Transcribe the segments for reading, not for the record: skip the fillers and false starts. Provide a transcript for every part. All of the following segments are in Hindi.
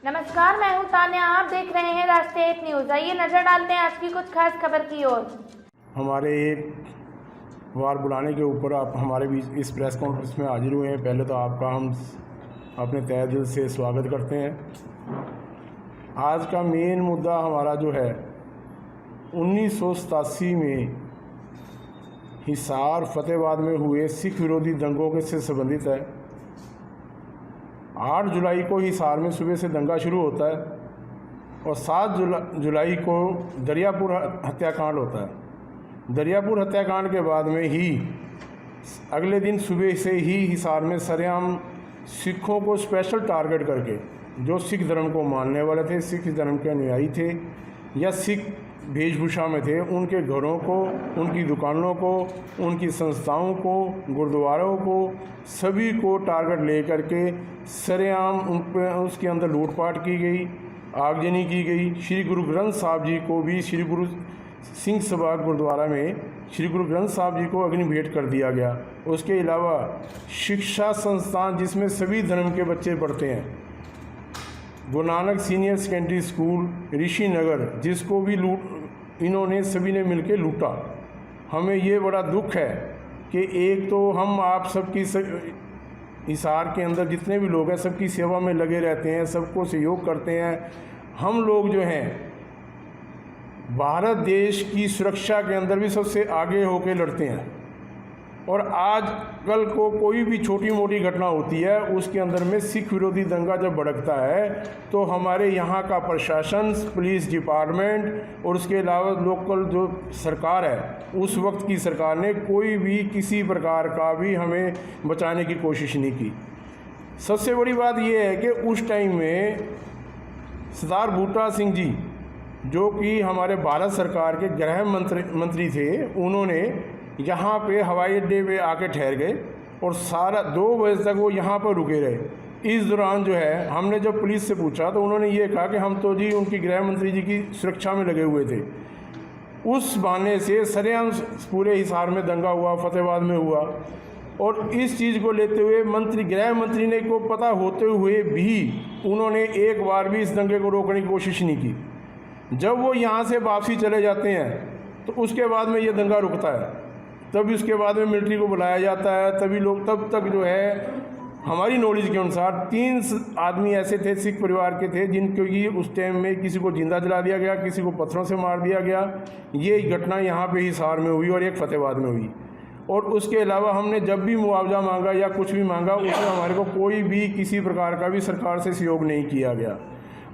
नमस्कार, मैं हूं तान्या। आप देख रहे हैं राष्ट्रीय एक न्यूज़। आइए नजर डालते हैं आज की कुछ खास खबर की ओर। हमारे एक बार बुलाने के ऊपर आप हमारे बीच इस प्रेस कॉन्फ्रेंस में हाजिर हुए हैं। पहले तो आपका हम अपने तहे दिल से स्वागत करते हैं। आज का मेन मुद्दा हमारा जो है 1987 में हिसार फतेहाबाद में हुए सिख विरोधी दंगों के से संबंधित है। 8 जुलाई को हिसार में सुबह से दंगा शुरू होता है और 7 जुलाई को दरियापुर हत्याकांड होता है। दरियापुर हत्याकांड के बाद में ही अगले दिन सुबह से ही हिसार में सरेआम सिखों को स्पेशल टारगेट करके, जो सिख धर्म को मानने वाले थे, सिख धर्म के अनुयायी थे या सिख वेशभूषा में थे, उनके घरों को, उनकी दुकानों को, उनकी संस्थाओं को, गुरुद्वारों को, सभी को टारगेट ले करके सरेआम उसके अंदर लूटपाट की गई, आगजनी की गई। श्री गुरु ग्रंथ साहब जी को भी श्री गुरु सिंह सभा गुरुद्वारा में श्री गुरु ग्रंथ साहब जी को अग्नि भेंट कर दिया गया। उसके अलावा शिक्षा संस्थान जिसमें सभी धर्म के बच्चे पढ़ते हैं, Guru Nanak senior secondary school ऋषि नगर, जिसको भी इन्होंने सभी ने मिलकर लूटा। हमें ये बड़ा दुख है कि एक तो हम आप सबकी हिसार के अंदर जितने भी लोग हैं सबकी सेवा में लगे रहते हैं, सबको सहयोग करते हैं। हम लोग जो हैं भारत देश की सुरक्षा के अंदर भी सबसे आगे होकर लड़ते हैं और आज कल को कोई भी छोटी मोटी घटना होती है उसके अंदर में सिख विरोधी दंगा जब भड़कता है तो हमारे यहाँ का प्रशासन, पुलिस डिपार्टमेंट और उसके अलावा लोकल जो सरकार है, उस वक्त की सरकार ने कोई भी किसी प्रकार का भी हमें बचाने की कोशिश नहीं की। सबसे बड़ी बात यह है कि उस टाइम में सरदार बूटा सिंह जी, जो कि हमारे भारत सरकार के गृह मंत्री थे, उन्होंने यहाँ पे हवाई अड्डे पे आके ठहर गए और सारा 2 बजे तक वो यहाँ पर रुके रहे। इस दौरान जो है हमने जब पुलिस से पूछा तो उन्होंने ये कहा कि हम तो जी उनकी गृह मंत्री जी की सुरक्षा में लगे हुए थे। उस बहाने से सरेआम पूरे हिसार में दंगा हुआ, फतेहाबाद में हुआ और इस चीज़ को लेते हुए गृह मंत्री ने को पता होते हुए भी उन्होंने एक बार भी इस दंगे को रोकने की कोशिश नहीं की। जब वो यहाँ से वापसी चले जाते हैं तो उसके बाद में ये दंगा रुकता है, तब उसके बाद में मिलिट्री को बुलाया जाता है। तभी लोग तब तक जो है हमारी नॉलेज के अनुसार 3 आदमी ऐसे थे सिख परिवार के थे जिनको कि उस टाइम में किसी को जिंदा जला दिया गया, किसी को पत्थरों से मार दिया गया। ये घटना यहाँ पे हिसार में हुई और एक फतेहाबाद में हुई। और उसके अलावा हमने जब भी मुआवजा मांगा या कुछ भी मांगा उसमें हमारे को कोई भी किसी प्रकार का भी सरकार से सहयोग नहीं किया गया।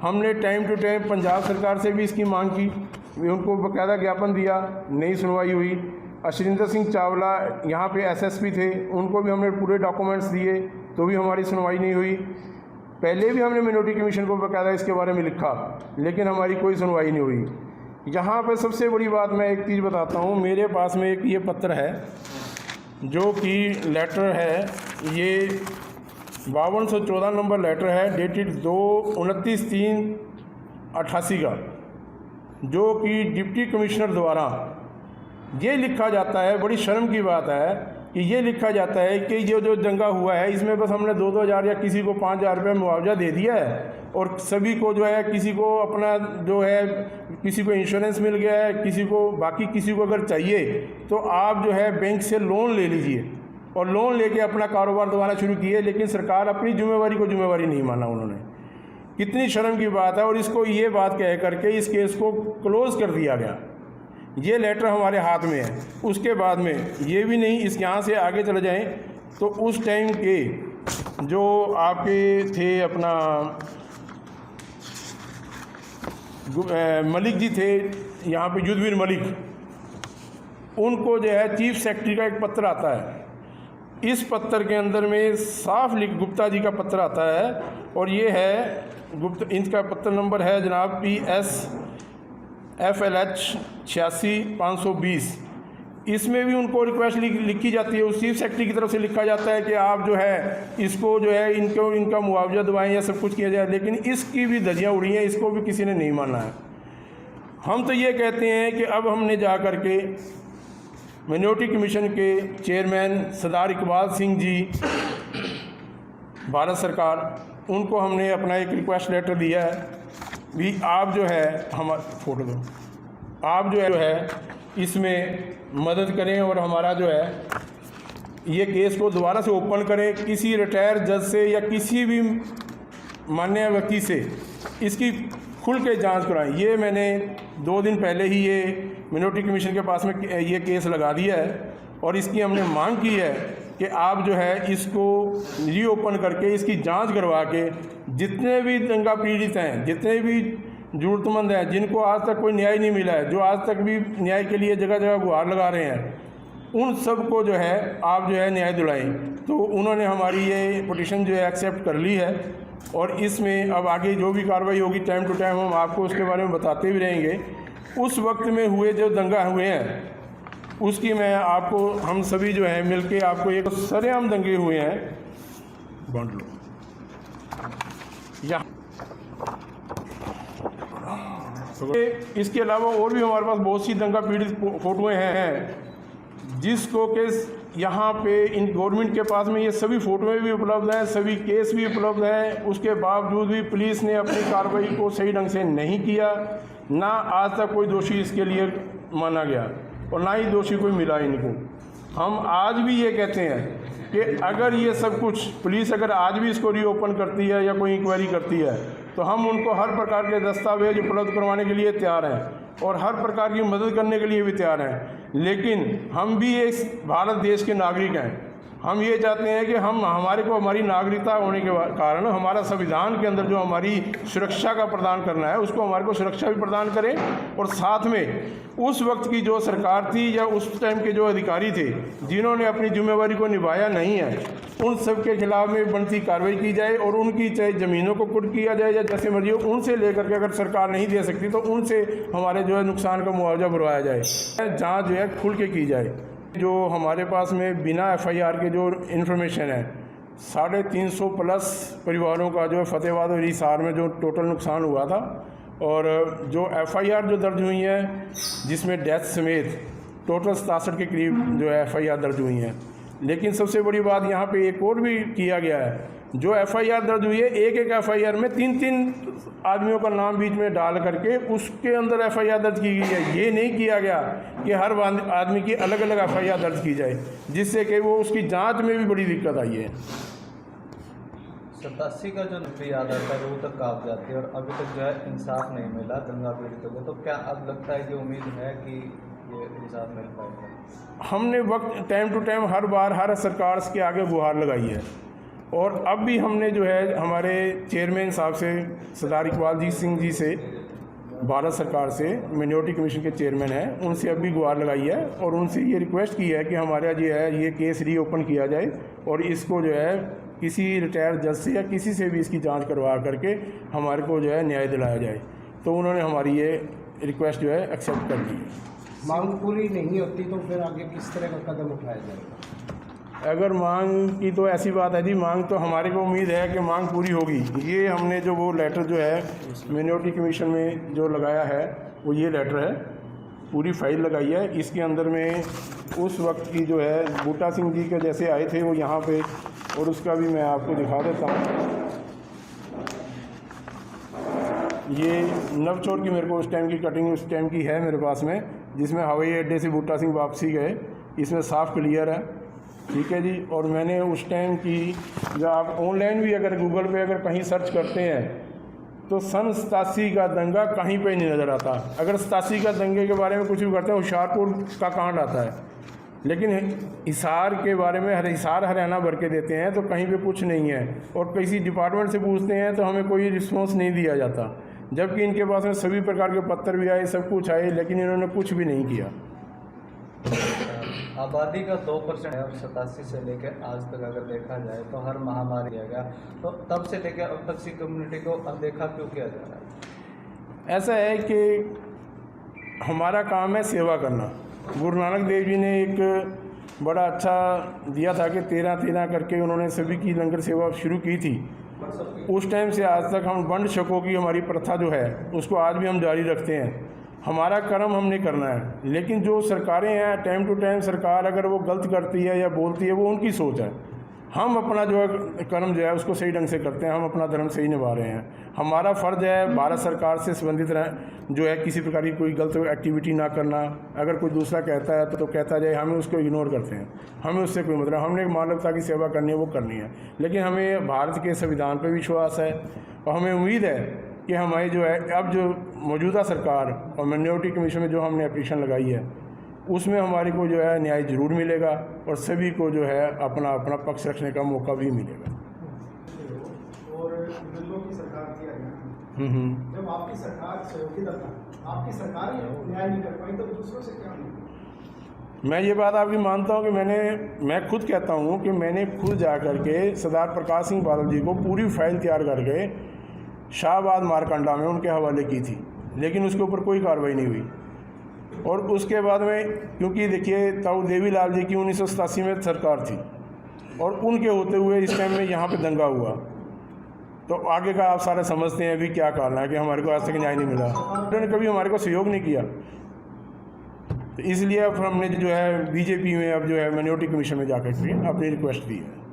हमने टाइम टू टाइम पंजाब सरकार से भी इसकी मांग की, उनको बाकायदा ज्ञापन दिया, नहीं सुनवाई हुई। अशरिंदर सिंह चावला यहाँ पे एसएसपी थे, उनको भी हमने पूरे डॉक्यूमेंट्स दिए तो भी हमारी सुनवाई नहीं हुई। पहले भी हमने मिनोरिटी कमीशन को बाकायदा इसके बारे में लिखा लेकिन हमारी कोई सुनवाई नहीं हुई। यहाँ पे सबसे बड़ी बात मैं एक चीज़ बताता हूँ। मेरे पास में एक ये पत्र है जो कि लेटर है, ये 5214 नंबर लेटर है, डेटेड 29/3/88 का, जो कि डिप्टी कमिश्नर द्वारा ये लिखा जाता है। बड़ी शर्म की बात है कि ये लिखा जाता है कि ये जो दंगा हुआ है इसमें बस हमने 2-2 हज़ार या किसी को 5 हज़ार रुपये मुआवजा दे दिया है और सभी को जो है, किसी को अपना जो है, किसी को इंश्योरेंस मिल गया है, किसी को बाकी, किसी को अगर चाहिए तो आप जो है बैंक से लोन ले लीजिए और लोन लेके अपना कारोबार दोबारा शुरू किए। लेकिन सरकार अपनी जिम्मेवारी को जिम्मेवारी नहीं माना उन्होंने। कितनी शर्म की बात है। और इसको ये बात कह करके इस केस को क्लोज़ कर दिया गया। ये लेटर हमारे हाथ में है। उसके बाद में ये भी नहीं, इस यहाँ से आगे चले जाएं तो उस टाइम के जो आपके थे अपना मलिक जी थे यहाँ पे, युद्धवीर मलिक, उनको जो है चीफ सेक्रेटरी का एक पत्र आता है। इस पत्र के अंदर में साफ गुप्ता जी का पत्र आता है और ये है इनका पत्र नंबर है जनाब PSFLH 86-520। इसमें भी उनको रिक्वेस्ट लिखी जाती है, उस चीफ सेक्रेटरी की तरफ से लिखा जाता है कि आप जो है इसको जो है इनका मुआवजा दिवाएं या सब कुछ किया जाए। लेकिन इसकी भी धज्जियाँ उड़ी हैं, इसको भी किसी ने नहीं माना है। हम तो ये कहते हैं कि अब हमने जा कर के मिनोरिटी कमीशन के चेयरमैन सरदार इकबाल सिंह जी, भारत सरकार, उनको हमने अपना एक रिक्वेस्ट लेटर दिया है भी आप जो है हम फोटो दो, आप जो है इसमें मदद करें और हमारा जो है ये केस को दोबारा से ओपन करें, किसी रिटायर जज से या किसी भी माननीय व्यक्ति से इसकी खुल के जांच कराएं। ये मैंने 2 दिन पहले ही ये मिनोरिटी कमीशन के पास में ये केस लगा दिया है और इसकी हमने मांग की है कि आप जो है इसको रीओपन करके इसकी जांच करवा के जितने भी दंगा पीड़ित हैं, जितने भी ज़रूरतमंद हैं, जिनको आज तक कोई न्याय नहीं मिला है, जो आज तक भी न्याय के लिए जगह जगह गुहार लगा रहे हैं, उन सब को जो है आप जो है न्याय दिलाएं। तो उन्होंने हमारी ये पिटीशन जो है एक्सेप्ट कर ली है और इसमें अब आगे जो भी कार्रवाई होगी टाइम टू टाइम हम आपको उसके बारे में बताते भी रहेंगे। उस वक्त में हुए जो दंगा हुए हैं उसकी मैं आपको, हम सभी जो है मिलके आपको एक सरेआम दंगे हुए हैं, बांट लो यहाँ। इसके अलावा और भी हमारे पास बहुत सी दंगा पीड़ित फ़ोटोएँ हैं जिसको केस यहाँ पे इन गवर्नमेंट के पास में ये सभी फ़ोटोएँ भी उपलब्ध हैं, सभी केस भी उपलब्ध हैं। उसके बावजूद भी पुलिस ने अपनी कार्रवाई को सही ढंग से नहीं किया, ना आज तक कोई दोषी इसके लिए माना गया और ना ही दोषी कोई मिला इनको। हम आज भी ये कहते हैं कि अगर ये सब कुछ पुलिस अगर आज भी इसको रीओपन करती है या कोई इंक्वायरी करती है तो हम उनको हर प्रकार के दस्तावेज उपलब्ध करवाने के लिए तैयार हैं और हर प्रकार की मदद करने के लिए भी तैयार हैं। लेकिन हम भी एक भारत देश के नागरिक हैं। हम ये चाहते हैं कि हम हमारे को हमारी नागरिकता होने के कारण हमारा संविधान के अंदर जो हमारी सुरक्षा का प्रदान करना है उसको हमारे को सुरक्षा भी प्रदान करें और साथ में उस वक्त की जो सरकार थी या उस टाइम के जो अधिकारी थे जिन्होंने अपनी जिम्मेवारी को निभाया नहीं है उन सब के खिलाफ में बनती कार्रवाई की जाए और उनकी चाहे ज़मीनों को कुर्क किया जाए या जैसे मर्जी हो उनसे लेकर के अगर सरकार नहीं दे सकती तो उनसे हमारे जो है नुकसान का मुआवजा भरवाया जाए, जाँच जो है खुल के की जाए। जो हमारे पास में बिना एफआईआर के जो इन्फॉर्मेशन है 350 प्लस परिवारों का जो फतेहाबाद और हिसार में जो टोटल नुकसान हुआ था और जो एफआईआर जो दर्ज हुई है जिसमें डेथ समेत टोटल 67 के करीब जो है एफआईआर दर्ज हुई हैं। लेकिन सबसे बड़ी बात यहाँ पे एक और भी किया गया है, जो एफआईआर दर्ज हुई है एक एफआईआर में 3 आदमियों का नाम बीच में डाल करके उसके अंदर एफआईआर दर्ज की गई है। ये नहीं किया गया कि हर आदमी की अलग अलग एफआईआर दर्ज की जाए, जिससे कि वो उसकी जांच में भी बड़ी दिक्कत आई है। 87 का जो नकली याद आता है वो तक काफ जाती है और अभी तक जो है इंसाफ नहीं मिला दंगा पीड़ितों को, तो क्या अब लगता है कि उम्मीद है कि ये इंसाफ मिल पाएगा? हमने वक्त टाइम टू टाइम हर बार हर सरकार के आगे गुहार लगाई है और अब भी हमने जो है हमारे चेयरमैन साहब से सरदार इकबाल सिंह जी से भारत सरकार से मिनोरिटी कमीशन के चेयरमैन हैं, उनसे अब भी गुहार लगाई है और उनसे ये रिक्वेस्ट की है कि हमारा जो है ये केस रीओपन किया जाए और इसको जो है किसी रिटायर जज से या किसी से भी इसकी जांच करवा करके हमारे को जो है न्याय दिलाया जाए। तो उन्होंने हमारी ये रिक्वेस्ट जो है एक्सेप्ट कर दी है। मांग पूरी नहीं होती तो फिर आगे किस तरह का कदम उठाया जाएगा? अगर मांग की तो ऐसी बात है जी, मांग तो हमारे को उम्मीद है कि मांग पूरी होगी। ये हमने जो वो लेटर जो है मिनोरिटी कमीशन में जो लगाया है वो ये लेटर है, पूरी फाइल लगाई है। इसके अंदर में उस वक्त की जो है बूटा सिंह जी के जैसे आए थे वो यहाँ पे, और उसका भी मैं आपको दिखा देता हूँ। ये नवचोर की मेरे को उस टाइम की कटिंग उस टाइम की है मेरे पास में, जिसमें हवाई अड्डे से बूटा सिंह वापसी गए, इसमें साफ क्लियर है, ठीक है जी। और मैंने उस टाइम की जो आप ऑनलाइन भी अगर गूगल पे अगर कहीं सर्च करते हैं तो सन 87 का दंगा कहीं पे नहीं नज़र आता। अगर 87 का दंगे के बारे में कुछ भी करते हैं होशियारपुर का कांड आता है, लेकिन हिसार के बारे में हिसार हरियाणा भर के देते हैं तो कहीं पे कुछ नहीं है, और किसी डिपार्टमेंट से पूछते हैं तो हमें कोई रिस्पॉन्स नहीं दिया जाता, जबकि इनके पास में सभी प्रकार के पत्र भी आए, सब कुछ आए, लेकिन इन्होंने कुछ भी नहीं किया। आबादी का 2% है और 87 से लेकर आज तक अगर देखा जाए तो हर महामारी किया गया, तो तब से लेकर अब तक सिख कम्युनिटी को अनदेखा क्यों किया जा रहा है? ऐसा है कि हमारा काम है सेवा करना। गुरु नानक देव जी ने एक बड़ा अच्छा दिया था कि 13-13 करके उन्होंने सभी की लंगर सेवा शुरू की थी। उस टाइम से आज तक हम वंड शकों की हमारी प्रथा जो है उसको आज भी हम जारी रखते हैं। हमारा कर्म हमने करना है, लेकिन जो सरकारें हैं टाइम टू टाइम सरकार अगर वो गलत करती है या बोलती है वो उनकी सोच है, हम अपना जो है कर्म जो है उसको सही ढंग से करते हैं, हम अपना धर्म सही निभा रहे हैं। हमारा फ़र्ज़ है भारत सरकार से संबंधित जो है किसी प्रकार की कोई गलत एक्टिविटी ना करना। अगर कोई दूसरा कहता है तो कहता जाए, हमें उसको इग्नोर करते हैं, हमें उससे कोई मतलब, हमने मानवता की सेवा करनी है वो करनी है। लेकिन हमें भारत के संविधान पर विश्वास है और हमें उम्मीद है कि हमारी जो है अब जो मौजूदा सरकार और माइनॉरिटी कमीशन में जो हमने एप्लीकेशन लगाई है उसमें हमारे को जो है न्याय ज़रूर मिलेगा और सभी को जो है अपना अपना पक्ष रखने का मौका भी मिलेगा। और बिल्लों की सरकार थी हरियाणा, जब आपकी सरकार सहयोगी था, आपकी सरकार ही न्याय नहीं कर पाई तो दूसरों से क्या नहीं? मैं ये बात आपकी मानता हूँ कि मैं खुद कहता हूँ कि मैंने खुद जा कर के सरदार प्रकाश सिंह बादल जी को पूरी फाइल तैयार करके शाहबाद मारकंडा में उनके हवाले की थी, लेकिन उसके ऊपर कोई कार्रवाई नहीं हुई। और उसके बाद में क्योंकि देखिए ताऊ देवीलाल जी की 1987 में सरकार थी और उनके होते हुए इस टाइम में यहाँ पे दंगा हुआ, तो आगे का आप सारे समझते हैं अभी क्या कारण है कि हमारे को आज तक न्याय नहीं मिला। उन्होंने कभी हमारे को सहयोग नहीं किया, तो इसलिए अब हमने जो है बीजेपी में अब जो है माइनॉरिटी कमीशन में जाकर के अपनी रिक्वेस्ट दी है।